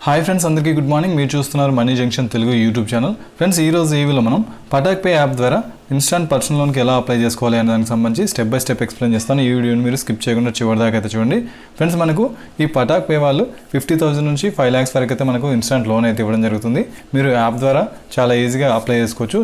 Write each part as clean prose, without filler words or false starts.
Hi friends, అందరికీ good morning. మీరు చూస్తున్నారు money junction Telugu YouTube channel. Friends, ఈ రోజు ఈ వీడియోలో మనం పటాక్ పే యాప్ ద్వారా ఇన్స్టాంట్ పర్సనల్ లోన్కి ఎలా అప్లై చేసుకోవాలి అనే దానికి సంబంధించి స్టెప్ బై స్టెప్ ఎక్స్ప్లెయిన్ చేస్తాను. ఈ వీడియోని మీరు స్కిప్ చేయకుండా చివరి దాకా అయితే చూడండి. ఫ్రెండ్స్, మనకు ఈ పటాక్ పే వాళ్ళు 50,000 నుంచి 5 lakhs వరకు అయితే మనకు ఇన్స్టాంట్ లోన్ అయితే ఇవ్వడం జరుగుతుంది. మీరు యాప్ ద్వారా చాలా ఈజీగా అప్లై చేసుకోవచ్చు.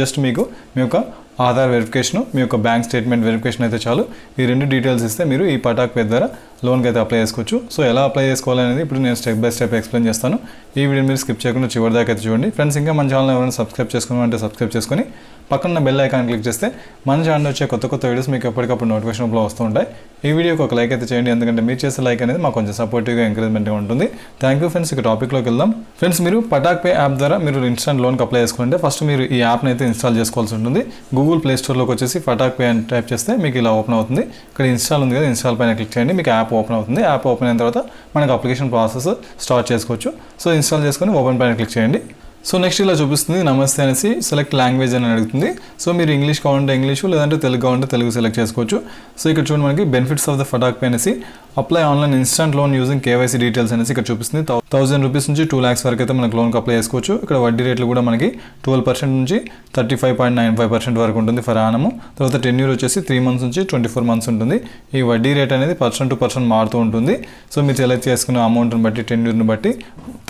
జస్ట్ మీకు మీ యొక్క ఆధార్ వెరిఫికేషన్, మీ యొక్క బ్యాంక్ స్టేట్మెంట్ వెరిఫికేషన్ అయితే చాలు. ఈ రెండు డీటెయిల్స్ ఇస్తే మీరు ఈ పటాక్ పే ద్వారా లోన్కి అయితే అప్లై చేసుకోవచ్చు. సో ఎలా అప్లై చేసుకోవాలనేది ఇప్పుడు నేను స్టెప్ బై స్టెప్ ఎక్స్ప్లెయిన్ చేస్తాను. ఈ వీడియో మీరు స్కిప్ చేయకుండా చివరి దాకా అయితే చూడండి. ఫ్రెండ్స్, ఇంకా మన ఛానల్ ఎవరైనా సబ్స్క్రైబ్ చేసుకోవాలంటే సబ్స్క్రైబ్ చేసుకొని పక్కన బెల్ ఐకాన్ క్లిక్ చేస్తే మన ఛానల్ వచ్చే కొత్త వీడియోస్ మీకు ఎప్పటికప్పుడు నోటిఫికేషన్ రూపంలో వస్తూ ఉంటాయి. ఈ వీడియోకి ఒక లైక్ అయితే చేయండి, ఎందుకంటే మీరు చేసే లైక్ అనేది మాకు కొంచెం సపోర్టివ్గా ఎంకరేజ్మెంట్గా ఉంటుంది. Thank you friends. ఇక టాపిక్లోకి వెళ్దాం. ఫ్రెండ్స్, మీరు పటాక్ పే యాప్ ద్వారా మీరు ఇన్స్టాంట్ లోన్కి అప్లై చేసుకోవాలంటే ఫస్ట్ మీరు ఈ యాప్ని అయితే ఇన్స్టాల్ చేసుకోవాల్సి ఉంటుంది. గూగుల్ ప్లే స్టోర్లోకి వచ్చేసి పటాక్ పే అని టైప్ చేస్తే మీకు ఇలా ఓపెన్ అవుతుంది. ఇక్కడ ఇన్స్టాల్ ఉంది కదా, ఇన్స్టాల్ పైన క్లిక్ చేయండి. మీకు యాప్ ఓపెన్ అవుతుంది. యాప్ ఓపెన్ అయిన తర్వాత మనకు అప్లికేషన్ ప్రాసెస్ స్టార్ట్ చేసుకోవచ్చు. సో ఇన్స్టాల్ చేసుకొని ఓపెన్ పైన క్లిక్ చేయండి. సో నెక్స్ట్ ఇలా చూపిస్తుంది, నమస్తే అనేసి సెలెక్ట్ లాంగ్వేజ్ అని అడుగుతుంది. సో మీరు ఇంగ్లీష్ కావాలంటే ఇంగ్లీష్, లేదంటే తెలుగు కావాలంటే తెలుగు సెలెక్ట్ చేసుకోవచ్చు. సో ఇక్కడ చూడండి, మనకి బెనిఫిట్స్ ఆఫ్ ద పటాక్ పే అనేసి apply online instant loan using KYC details అనేసి ఇక్కడ చూపిస్తుంది. 1,000 రూపీస్ నుంచి 2 lakhs వరకు అయితే మనకు లోన్కి అప్లై చేసుకోవచ్చు. ఇక్కడ వడ్డీ రేట్లు కూడా మనకి 12% నుంచి 35.95% వరకు ఉంటుంది ఫర్ యానము. తర్వాత టెన్యూర్ వచ్చేసి 3 months నుంచి 24 months ఉంటుంది. ఈ వడ్డీ రేట్ అనేది పర్సన్ టు పర్సన్ మారుతూ ఉంటుంది. సో మీరు సెలెక్ట్ చేసుకున్న అమౌంట్ని బట్టి, టెన్యూర్ని బట్టి,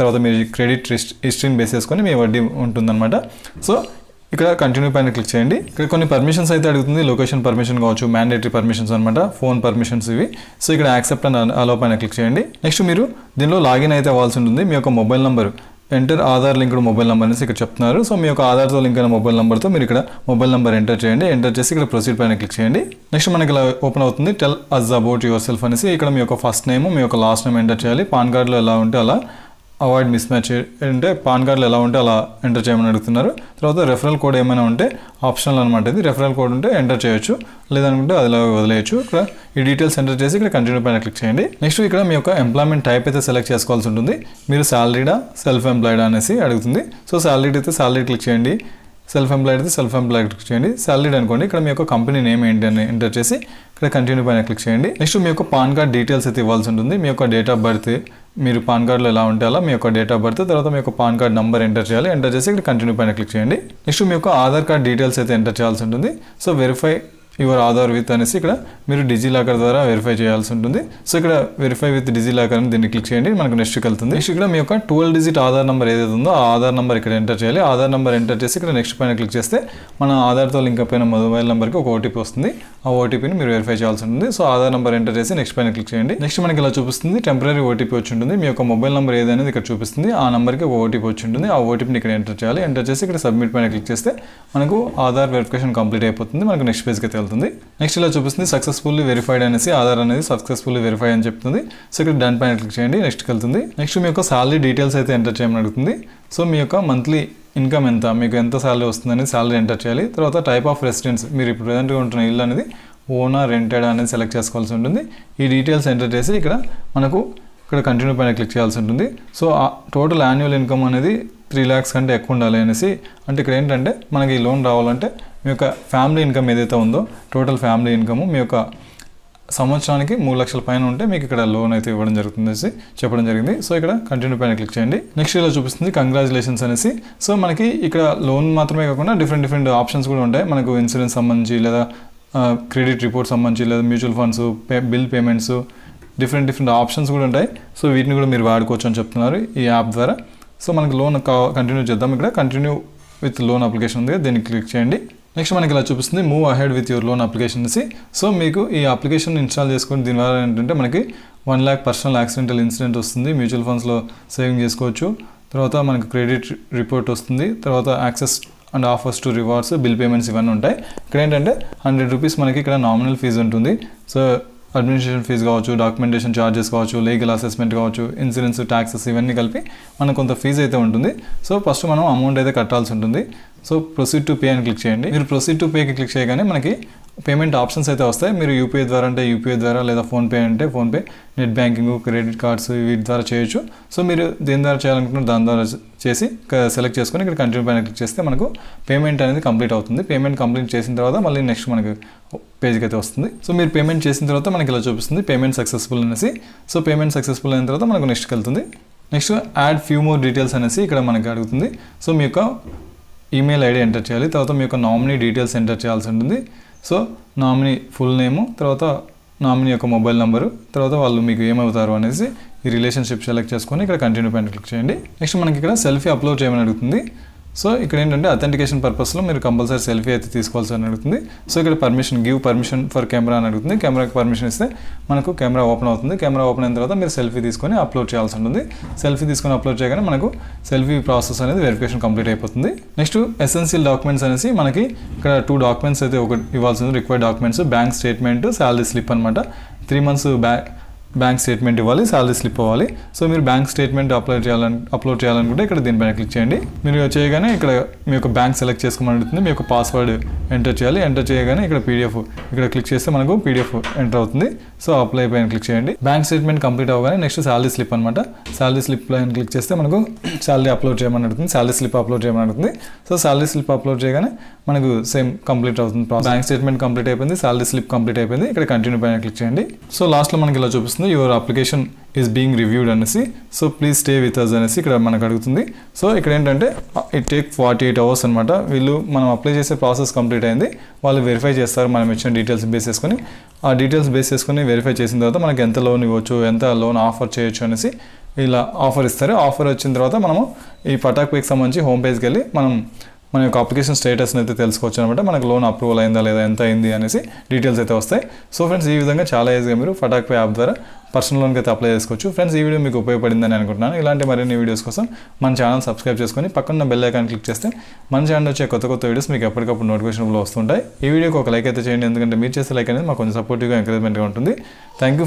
తర్వాత మీరు క్రెడిట్ హిస్టరీని బేస్ చేసుకొని మీ వడ్డీ ఉంటుందన్నమాట. సో ఇక్కడ కంటిన్యూ పైన క్లిక్ చేయండి. ఇక్కడ కొన్ని పర్మిషన్స్ అయితే అడుగుతుంది. లొకేషన్ పర్మిషన్ కావచ్చు, మ్యాండేటరీ పర్మిషన్స్ అనమాట, ఫోన్ పర్మిషన్స్ ఇవి. సో ఇక్కడ యాక్సెప్ట్ అండ్ అలో పైన క్లిక్ చేయండి. నెక్స్ట్ మీరు దీనిలో లాగిన్ అయితే అవ్వాల్సి ఉంటుంది. మీ యొక్క mobile number enter Aadhaar linked mobile number అనేసి ఇక్కడ చెప్తున్నారు. సో మీ యొక్క ఆధార్తో లింక్ అయిన మొబైల్ నెంబర్తో మీరు ఇక్కడ మొబైల్ నెంబర్ ఎంటర్ చేయండి. ఎంటర్ చేసి ఇక్కడ ప్రొసీడ్ పైన క్లిక్ చేయండి. నెక్స్ట్ మనకి ఇలా ఓపెన్ అవుతుంది. Tell us about yourself అనేసి ఇక్కడ మీ యొక్క ఫస్ట్ నేమ్, మీ యొక్క లాస్ట్ నేమ్ ఎంటర్ చేయాలి. పాన్ కార్డులో ఎలా ఉంటే అలా, అవాయిడ్ మిస్ మ్యాచ్ అంటే పాన్ కార్డులు ఎలా ఉంటే అలా ఎంటర్ చేయమని అడుగుతున్నారు. తర్వాత రెఫరల్ కోడ్ ఏమైనా ఉంటే ఆప్షనల్ అనమాట. ఇది రెఫరల్ కోడ్ ఉంటే ఎంటర్ చేయొచ్చు, లేదనుకుంటే అదిలా వదిలేయచ్చు. ఇక్కడ ఈ డీటెయిల్స్ ఎంటర్ చేసి ఇక్కడ కంటిన్యూ పైన క్లిక్ చేయండి. నెక్స్ట్ ఇక్కడ మీ యొక్క ఎంప్లాయ్మెంట్ టైప్ అయితే సెలెక్ట్ చేసుకోవాల్సి ఉంటుంది. మీరు సాలరీడా, సెల్ఫ్ ఎంప్లాయిడా అనేసి అడుగుతుంది. సో సాలరీడ్ అయితే సాలరీ క్లిక్ చేయండి, సెల్ఫ్ ఎంప్లాయిడ్ అయితే సెల్ఫ్ ఎంప్లాయిడ్ క్లిక్ చేయండి. సాలరీడ్ అనుకోండి. ఇక్కడ మీ యొక్క కంపెనీ నేమ్ ఏంటి అని ఎంటర్ చేసి ఇక్కడ కంటిన్యూ పైన క్లిక్ చేయండి. నెక్స్ట్ మీ యొక్క పాన్ కార్డ్ డీటెయిల్స్ అయితే ఇవ్వాల్సి ఉంటుంది. మీ యొక్క డేట్ ఆఫ్ బర్త్, మీరు పాన్ కార్డులో ఎలా ఉంటే అలా మీ యొక్క డేట్ ఆఫ్ బర్త్, తర్వాత మీ యొక్క పాన్ కార్డ్ నెంబర్ ఎంటర్ చేయాలి. ఎంటర్ చేసి ఇక్కడ కంటిన్యూ పైన క్లిక్ చేయండి. నెక్స్ట్ మీ యొక్క ఆధార్ కార్డ్ డీటెయిల్స్ అయితే ఎంటర్ చేయాల్సి ఉంటుంది. So verify your Aadhaar with అనేసి ఇక్కడ మీరు డిజిలాకర్ ద్వారా వెరిఫై చేయాల్సి ఉంటుంది. సో ఇక్కడ వెరిఫై విత్ డిజిలాకర్ అని దీన్ని క్లిక్ చేయండి. మనకు నెక్స్ట్కి వెళ్తుంది. నెక్స్ట్ ఇక్కడ మీ యొక్క 12 digit ఆధార్ నెంబర్ ఏదైతే ఉందో ఆ ఆధార్ నెంబర్ ఇక్కడ ఎంటర్ చేయాలి. ఆధార్ నెంబర్ ఎంటర్ చేసి ఇక్కడ నెక్స్ట్ పైన క్లిక్ చేస్తే మన ఆధార్తో లింక్ అయిన మొబైల్ నెంబర్కి ఒక ఓటీపీ వస్తుంది. ఆ ఓటీపీని మీరు వెరిఫై చేయాల్సి ఉంటుంది. సో ఆధార్ నెంబర్ ఎంటర్ చేసి నెక్స్ట్ పైన క్లిక్ చేయండి. నెక్స్ట్ మనకి ఇలా చూపిస్తుంది, టెంపరీ ఓటీపీ వచ్చి ఉంటుంది. మీ యొక్క మొబైల్ నెంబర్ ఏదైనా ఇక్కడ చూపిస్తుంది. ఆ నెంబర్కి ఒక ఓటీపీ వచ్చి ఉంటుంది. ఆ ఓటీపీని ఇక్కడ ఎంటర్ చేయాలి. ఎంటర్ చేసి ఇక్కడ సబ్మిట్ పైన క్లిక్ చేస్తే మనకు ఆధార్ వెరిఫికేషన్ కంప్లీట్ అయిపోతుంది. మనకు నెక్స్ట్ పేజ్కి అయితే వెళ్తుంది. నెక్స్ట్ ఇలా చూపిస్తుంది, సక్సెస్ఫుల్లీ వెరిఫైడ్ అనేసి ఆధార్ అనేది సక్సెస్ఫుల్లీ వెరిఫై అని చెప్తుంది. సో ఇక్కడ డన్ పైన క్లిక్ చేయండి. నెక్స్ట్కి వెళ్తుంది. నెక్స్ట్ మీ యొక్క సాలరీ డీటెయిల్స్ అయితే ఎంటర్ చేయమని అడుగుతుంది. సో మీ యొక్క మంత్లీ ఇన్కమ్ ఎంత, మీకు ఎంత సాలరీ వస్తుంది అనేది సాలరీ ఎంటర్ చేయాలి. తర్వాత టైప్ ఆఫ్ రెసిడెన్స్, మీరు ఇప్పుడు ప్రజెంట్గా ఉంటున్న ఇల్లు అనేది ఓనా, రెంటెడ్ అనేది సెలెక్ట్ చేసుకోవాల్సి ఉంటుంది. ఈ డీటెయిల్స్ ఎంటర్ చేసి ఇక్కడ మనకు ఇక్కడ కంటిన్యూ పైన క్లిక్ చేయాల్సి ఉంటుంది. సో టోటల్ యాన్యువల్ ఇన్కమ్ అనేది 3 lakhs కంటే ఎక్కువ ఉండాలి అనేసి. అంటే ఇక్కడ ఏంటంటే మనకి ఈ లోన్ రావాలంటే మీ యొక్క ఫ్యామిలీ ఇన్కమ్ ఏదైతే ఉందో, టోటల్ ఫ్యామిలీ ఇన్కమ్ మీ యొక్క సంవత్సరానికి 3 lakhs పైన ఉంటే మీకు ఇక్కడ లోన్ అయితే ఇవ్వడం జరుగుతుంది అనేసి చెప్పడం జరిగింది. సో ఇక్కడ కంటిన్యూ పైన క్లిక్ చేయండి. నెక్స్ట్ ఇలా చూపిస్తుంది కంగ్రాచులేషన్స్ అనేసి. సో మనకి ఇక్కడ లోన్ మాత్రమే కాకుండా డిఫరెంట్ ఆప్షన్స్ కూడా ఉంటాయి. మనకు ఇన్సూరెన్స్ సంబంధించి, లేదా క్రెడిట్ రిపోర్ట్ సంబంధించి, లేదా mutual funds, bill payments, different options కూడా ఉంటాయి. సో వీటిని కూడా మీరు వాడుకోవచ్చు అని చెప్తున్నారు ఈ యాప్ ద్వారా. సో మనకి లోన్ కంటిన్యూ చేద్దాం. ఇక్కడ కంటిన్యూ విత్ లోన్ అప్లికేషన్ ఉంది, దీన్ని క్లిక్ చేయండి. నెక్స్ట్ మనకి ఇలా చూపిస్తుంది, move ahead with your loan application అనేసి. సో మీకు ఈ అప్లికేషన్ ఇన్స్టాల్ చేసుకుని దీని ద్వారా ఏంటంటే మనకి 1 lakh పర్సనల్ యాక్సిడెంటల్ ఇన్సిడెంట్ వస్తుంది. మ్యూచువల్ ఫండ్స్లో సేవింగ్ చేసుకోవచ్చు. తర్వాత మనకి క్రెడిట్ రిపోర్ట్ వస్తుంది. తర్వాత access and offers to rewards, bill payments ఇవన్నీ ఉంటాయి. ఇక్కడ ఏంటంటే 100 rupees మనకి ఇక్కడ నామినల్ ఫీజు ఉంటుంది. సో అడ్మినిస్ట్రేషన్ ఫీజు కావచ్చు, డాక్యుమెంటేషన్ ఛార్జెస్ కావచ్చు, లీగల్ అసెస్మెంట్ కావచ్చు, ఇన్సూరెన్స్, ట్యాక్సెస్ ఇవన్నీ కలిపి మనకు కొంత ఫీజు అయితే ఉంటుంది. సో ఫస్ట్ మనం అమౌంట్ అయితే కట్టాల్సి ఉంటుంది. సో ప్రొసీడ్ టు పే అని క్లిక్ చేయండి. మీరు ప్రొసీడ్ టు పేకి క్లిక్ చేయగానే మనకి పేమెంట్ ఆప్షన్స్ అయితే వస్తాయి. మీరు యూపీఐ ద్వారా అంటే యూపీఐ ద్వారా, లేదా ఫోన్పే అంటే PhonePe, net banking, credit cards వీటి ద్వారా చేయొచ్చు. సో మీరు దేని ద్వారా చేయాలనుకుంటున్న దాని ద్వారా చేసి సెలెక్ట్ చేసుకొని ఇక్కడ కంటిన్యూ పైన క్లిక్ చేస్తే మనకు పేమెంట్ అనేది కంప్లీట్ అవుతుంది. పేమెంట్ కంప్లీట్ చేసిన తర్వాత మళ్ళీ నెక్స్ట్ మనకు పేజ్కి అయితే వస్తుంది. సో మీరు పేమెంట్ చేసిన తర్వాత మనకి ఇలా చూపిస్తుంది పేమెంట్ సక్సెస్ఫుల్ అనేసి. సో పేమెంట్ సక్సెస్ఫుల్ అయిన తర్వాత మనకు నెక్స్ట్కి వెళ్తుంది. Next add few more details అనేసి ఇక్కడ మనకి అడుగుతుంది. సో మీ యొక్క ఈమెయిల్ ఐడి ఎంటర్ చేయాలి, తర్వాత మీ యొక్క నామినీ డీటెయిల్స్ ఎంటర్ చేయాల్సి ఉంటుంది. సో నామినీ ఫుల్ నేము, తర్వాత నామినీ యొక్క మొబైల్ నెంబరు, తర్వాత వాళ్ళు మీకు ఏమవుతారు అనేసి ఈ రిలేషన్షిప్ సెలెక్ట్ చేసుకొని ఇక్కడ కంటిన్యూ పైన క్లిక్ చేయండి. నెక్స్ట్ మనకి ఇక్కడ సెల్ఫీ అప్లోడ్ చేయమని అడుగుతుంది. సో ఇక్కడ ఏంటంటే అథెంటికేషన్ పర్పస్లో మీరు కంపల్సరీ సెల్ఫీ అయితే తీసుకోవాల్సి అని అడుగుతుంది. సో ఇక్కడ గివ్ పర్మిషన్ ఫర్ కెమెరా అని అడుగుతుంది. కెమెరాకి పర్మిషన్ ఇస్తే మనకు కెమెరా ఓపెన్ అవుతుంది. కెమెరా ఓపెన్ అయిన తర్వాత మీరు సెల్ఫీ తీసుకొని అప్లోడ్ చేయాల్సి ఉంటుంది. సెల్ఫీ తీసుకొని అప్లోడ్ చేయగానే మనకు సెల్ఫీ ప్రాసెస్ అనేది వెరిఫికేషన్ కంప్లీట్ అయిపోతుంది. నెక్స్ట్ ఎసెన్షియల్ డాక్యుమెంట్స్ అనేసి మనకి ఇక్కడ 2 డాక్యుమెంట్స్ అయితే ఒకటి ఇవ్వాల్సింది. Required documents bank statement, salary slip అనమాట. 3 months బ్యాంక్ స్టేట్మెంట్ ఇవ్వాలి, శాలరీ స్లిప్ అవ్వాలి. సో మీరు బ్యాంక్ స్టేట్మెంట్ అప్లోడ్ చేయాలనుకుంటే ఇక్కడ దీనిపైన క్లిక్ చేయండి. మీరు చేయగానే ఇక్కడ మీ యొక్క బ్యాంక్ సెలెక్ట్ చేసుకోమని అడుగుతుంది. మీ యొక్క పాస్వర్డ్ ఎంటర్ చేయాలి. ఎంటర్ చేయగానే ఇక్కడ పీడిఎఫ్ ఇక్కడ క్లిక్ చేస్తే మనకు పీడిఎఫ్ ఎంటర్ అవుతుంది. సో అప్లై పైన క్లిక్ చేయండి. బ్యాంక్ స్టేట్మెంట్ కంప్లీట్ అవ్వగానే నెక్స్ట్ శాలరీ స్లిప్ అనమాట. శాలరీ స్లిప్ పైన క్లిక్ చేస్తే మనకు శాలరీ అప్లోడ్ చేయమని అడుగుతుంది. శాలరీ స్లిప్ అప్లోడ్ చేయమని అడుగుతుంది. సో శాలరీ స్లిప్ అప్లోడ్ చేయగానే మనకు సేమ్ కంప్లీట్ అవుతుంది. బ్యాంక్ స్టేట్మెంట్ కంప్లీట్ అయిపోయింది, శాలరీ స్లిప్ కంప్లీట్ అయిపోయింది. ఇక్కడ కంటిన్యూ పైన క్లిక్ చేయండి. సో లాస్ట్లో మనకి ఇలా చూపిస్తుంది your application is being reviewed అనేసి. So please stay with us అనేసి ఇక్కడ మనకు అడుగుతుంది. సో ఇక్కడ ఏంటంటే ఇట్ టేక్ 48 hours అనమాట. వీళ్ళు మనం అప్లై చేసే ప్రాసెస్ కంప్లీట్ అయింది, వాళ్ళు వెరిఫై చేస్తారు మనం ఇచ్చిన డీటెయిల్స్ బేస్ చేసుకొని. ఆ డీటెయిల్స్ బేస్ చేసుకొని వెరిఫై చేసిన తర్వాత మనకి ఎంత లోన్ ఇవ్వచ్చు, ఎంత లోన్ ఆఫర్ చేయొచ్చు అనేసి ఇలా ఆఫర్ ఇస్తారు. ఆఫర్ వచ్చిన తర్వాత మనము ఈ పటాక్ పేకి సంబంధించి హోమ్ పేజ్కి వెళ్ళి మన యొక్క అప్లికేషన్ స్టేటస్ని అయితే తెలుసుకోవచ్చు అనమాట. మనకు లోన్ అప్రూవల్ అయిందా లేదా, ఎంత అయింది అనేసి డీటెయిల్స్ అయితే వస్తాయి. సో ఫ్రెండ్స్, ఈ విధంగా చాలా ఈజీగా మీరు పటాక్ పే యాప్ ద్వారా పర్సనల్ లోన్కి అయితే అప్లై చేసుకోవచ్చు. ఫ్రెండ్స్, ఈ వీడియో మీకు ఉపయోగపడిందని అనుకుంటున్నాను. ఇలాంటి మరిన్ని వీడియోస్ కోసం మన ఛానల్ సబ్స్క్రైబ్ చేసుకొని పక్కన బెల్ ఐకాన్ క్లిక్ చేస్తే మన ఛానల్ వచ్చే కొత్త వీడియోస్ మీకు ఎప్పటికప్పుడు నోటిఫికేషన్లో వస్తుంటాయి. ఈ వీడియోకి ఒక లైక్ అయితే చేయండి, ఎందుకంటే మీరు చేసే లైక్ అనేది మాకు కొంచెం సపోర్టివ్గా ఎంకరేజ్మెంట్గా ఉంటుంది. Thank you.